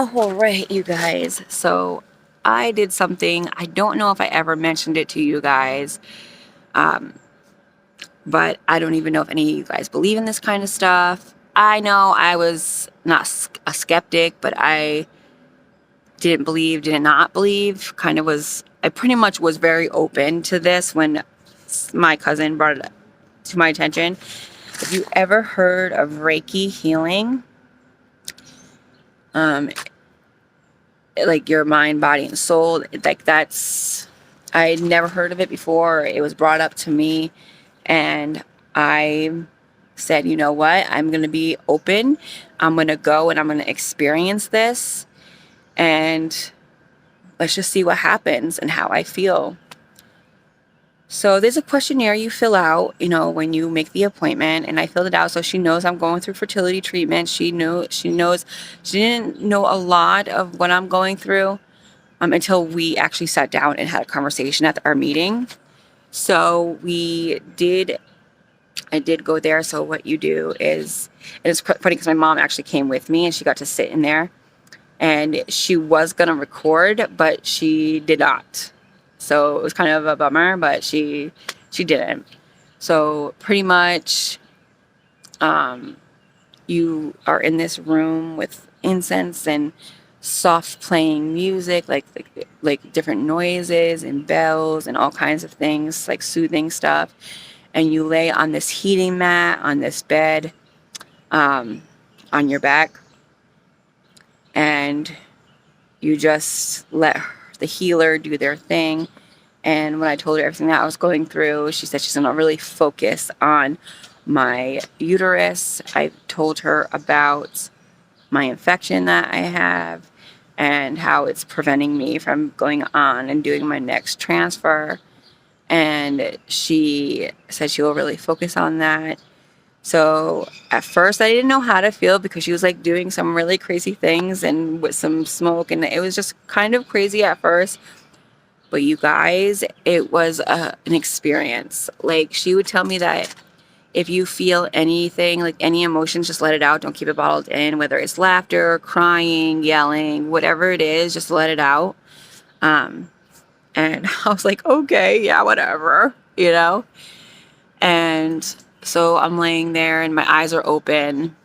All right, you guys. So I did something. I don't know if I ever mentioned it to you guys, um, but I don't even know if any of you guys believe in this kind of stuff. I know I was not a skeptic, but I did not believe. Kind of was. I pretty much was very open to this when my cousin brought it to my attention. Have you ever heard of Reiki healing? Um, like your mind, body, and soul. Like that's, I'd never heard of it before. It was brought up to me, and I said, you know what? I'm going to be open. I'm going to go and I'm going to experience this, and let's just see what happens and how I feel. So there's a questionnaire you fill out, when you make the appointment, and I filled it out so she knows I'm going through fertility treatment. She knows she didn't know a lot of what I'm going through until we actually sat down and had a conversation at our meeting. So I did go there. So what you do is, and it's funny because my mom actually came with me and she got to sit in there, and she was going to record, but she did not. So it was kind of a bummer, but she didn't. So pretty much, you are in this room with incense and soft playing music, like different noises and bells and all kinds of things, like soothing stuff. And you lay on this heating mat on this bed, on your back, and you just let the healer do their thing. And when I told her everything that I was going through, she said she's going to really focus on my uterus. I told her about my infection that I have and how it's preventing me from going on and doing my next transfer. And she said she will really focus on that. So at first I didn't know how to feel because she was like doing some really crazy things and with some smoke, and it was just kind of crazy at first. But you guys, it was an experience. Like, she would tell me that if you feel anything, like any emotions, just let it out. Don't keep it bottled in, whether it's laughter, crying, yelling, whatever it is, just let it out. And I was like, okay, yeah, whatever. And so I'm laying there and my eyes are open.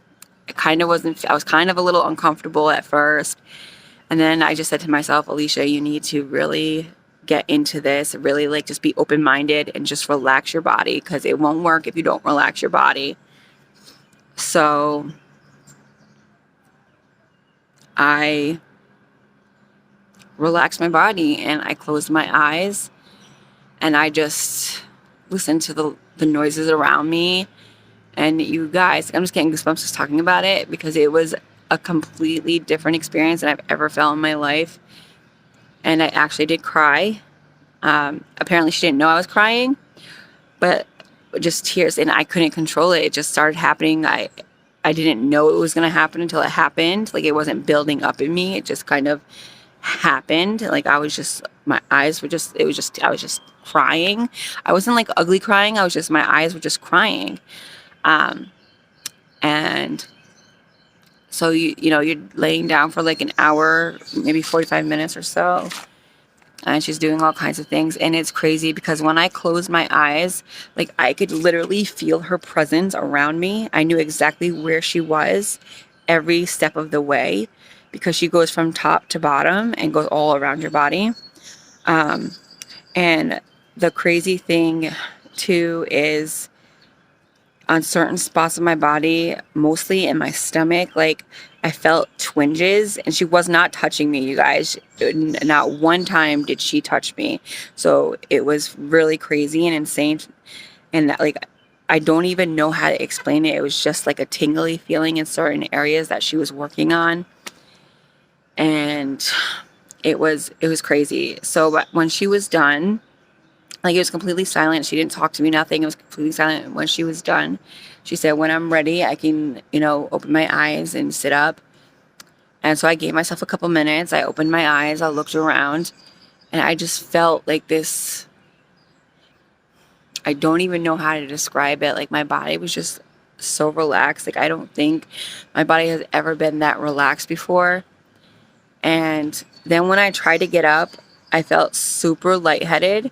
I was kind of a little uncomfortable at first. And then I just said to myself, Alicia, you need to really get into this, really like just be open-minded and just relax your body, because it won't work if you don't relax your body. So I relaxed my body and I closed my eyes and I just listened to the noises around me. And you guys, I'm just getting goosebumps just talking about it because it was a completely different experience than I've ever felt in my life. And I actually did cry. Apparently she didn't know I was crying, but just tears, and I couldn't control it. It just started happening. I didn't know it was going to happen until it happened. Like, it wasn't building up in me. It just kind of happened. Like, I was just crying. I wasn't like ugly crying. My eyes were just crying. And so you're laying down for like an hour, maybe 45 minutes or so. And she's doing all kinds of things. And it's crazy because when I closed my eyes, like, I could literally feel her presence around me. I knew exactly where she was every step of the way because she goes from top to bottom and goes all around your body. And the crazy thing too is on certain spots of my body, mostly in my stomach, like, I felt twinges, and she was not touching me, you guys. Not one time did she touch me. So it was really crazy and insane. And that, like, I don't even know how to explain it. It was just like a tingly feeling in certain areas that she was working on. And it was crazy. So when she was done, like, it was completely silent. She didn't talk to me, nothing. It was completely silent. When she was done, she said, when I'm ready, I can, open my eyes and sit up. And so I gave myself a couple minutes. I opened my eyes. I looked around. And I just felt like this. I don't even know how to describe it. Like, my body was just so relaxed. Like, I don't think my body has ever been that relaxed before. And then when I tried to get up, I felt super lightheaded.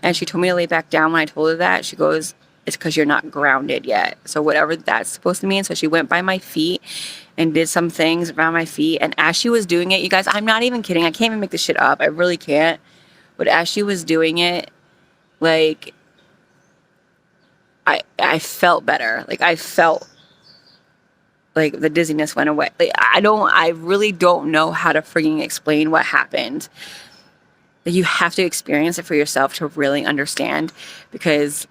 And she told me to lay back down. When I told her that, she goes, it's because you're not grounded yet. So whatever that's supposed to mean. So she went by my feet and did some things around my feet. And as she was doing it, you guys, I'm not even kidding. I can't even make this shit up. I really can't. But as she was doing it, like, I felt better. Like, I felt like the dizziness went away. Like, I really don't know how to freaking explain what happened. Like, you have to experience it for yourself to really understand, because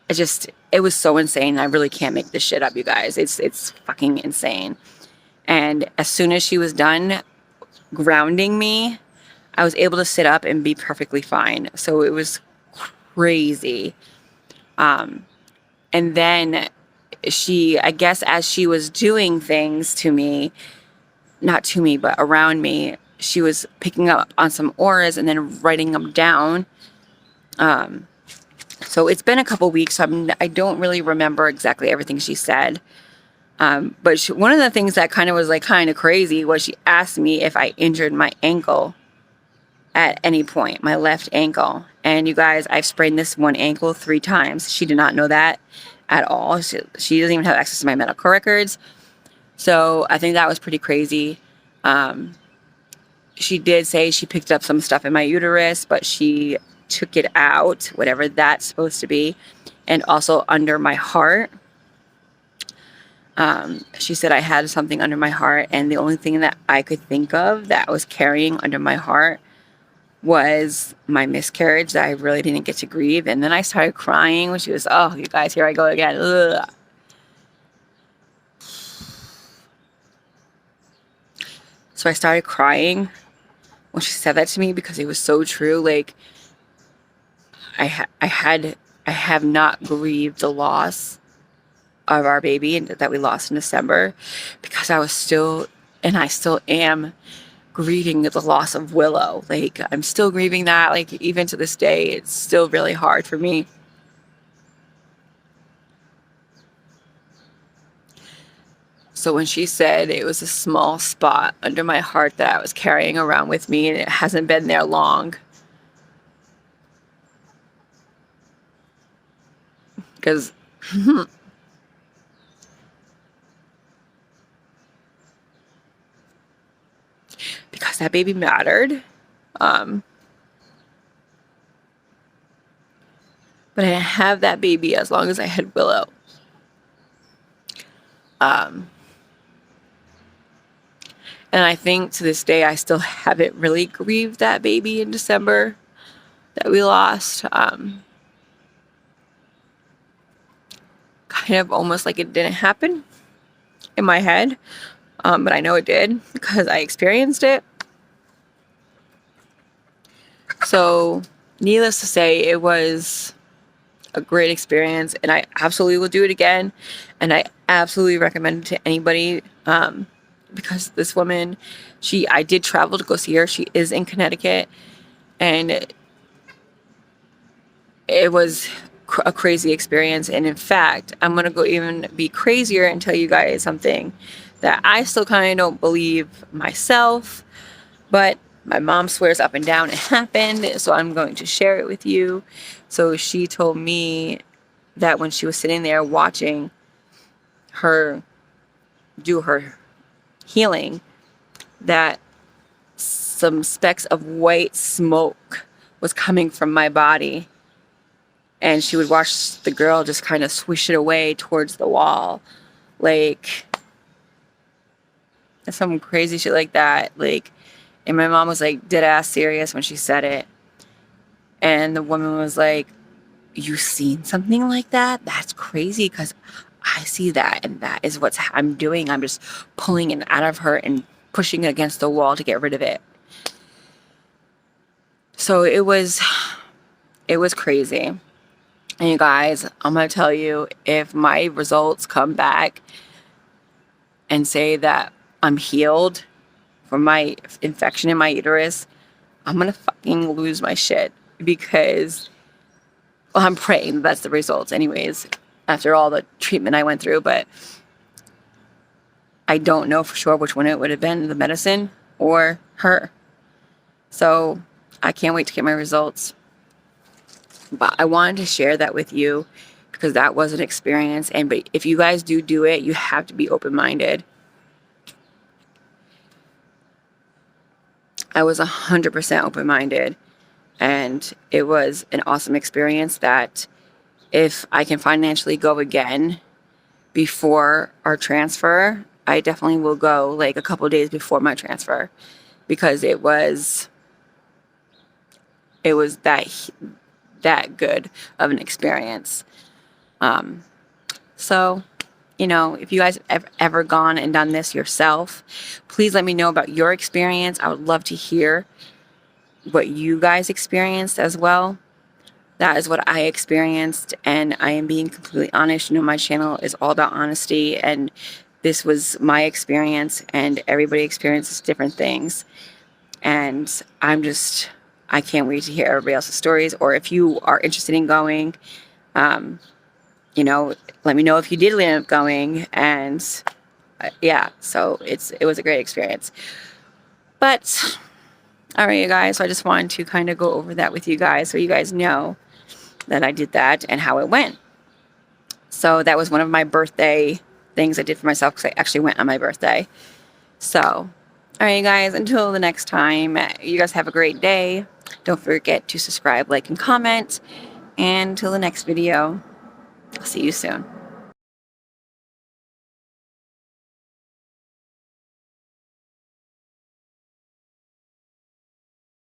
it was so insane. I really can't make this shit up, you guys. It's fucking insane. And as soon as she was done grounding me, I was able to sit up and be perfectly fine. So it was crazy. And then I guess as she was doing things to me, not to me, but around me, she was picking up on some auras and then writing them down. So it's been a couple weeks, so I don't really remember exactly everything she said. But one of the things that kind of was like kind of crazy was she asked me if I injured my ankle at any point, my left ankle. And you guys, I've sprained this one ankle 3 times. She did not know that at all. She doesn't even have access to my medical records. So I think that was pretty crazy. She did say she picked up some stuff in my uterus, but she took it out, whatever that's supposed to be, and also under my heart. She said I had something under my heart, and the only thing that I could think of that I was carrying under my heart was my miscarriage that I really didn't get to grieve. And then I started crying when she was, oh, you guys, here I go again. Ugh. So I started crying when she said that to me, because it was so true. Like, I have not grieved the loss of our baby that we lost in December, because I was still, and I still am, grieving the loss of Willow. Like, I'm still grieving that. Like, even to this day, it's still really hard for me. So when she said it was a small spot under my heart that I was carrying around with me, and it hasn't been there long, because that baby mattered. But I didn't have that baby as long as I had Willow. And I think to this day, I still haven't really grieved that baby in December that we lost. Kind of almost like it didn't happen in my head. But I know it did, because I experienced it. So, needless to say, it was a great experience, and I absolutely will do it again. And I absolutely recommend it to anybody, because this woman, I did travel to go see her. She is in Connecticut, and it was a crazy experience. And in fact, I'm going to go even be crazier and tell you guys something that I still kind of don't believe myself, but my mom swears up and down it happened, so I'm going to share it with you. So she told me that when she was sitting there watching her do her healing, that some specks of white smoke was coming from my body, and she would watch the girl just kind of swish it away towards the wall, like some crazy shit like that. Like, and my mom was like dead ass serious when she said it. And the woman was like, you seen something like that? That's crazy, because I see that, and that is what I'm doing. I'm just pulling it out of her and pushing it against the wall to get rid of it. So it was crazy. And you guys, I'm going to tell you, if my results come back and say that I'm healed from my infection in my uterus, I'm going to fucking lose my shit, because, well, I'm praying that's the results anyways, after all the treatment I went through. But I don't know for sure which one it would have been, the medicine. or her. So I can't wait to get my results. But I wanted to share that with you because that was an experience. And but if you guys do it, you have to be open-minded. I was 100% open-minded, and it was an awesome experience that if I can financially go again before our transfer, I definitely will go like a couple days before my transfer, because it was that good of an experience. So, you know, if you guys have ever gone and done this yourself, please let me know about your experience. I would love to hear what you guys experienced as well. That is what I experienced, and I am being completely honest. You know, my channel is all about honesty, and this was my experience, and everybody experiences different things. And I can't wait to hear everybody else's stories, or if you are interested in going, you know, let me know if you did end up going. And yeah, so it was a great experience. But all right, you guys, so I just wanted to kind of go over that with you guys so you guys know that I did that and how it went. So that was one of my birthday things I did for myself, because I actually went on my birthday. So, all right, you guys, until the next time, you guys have a great day. Don't forget to subscribe, like, and comment. And until the next video, I'll see you soon.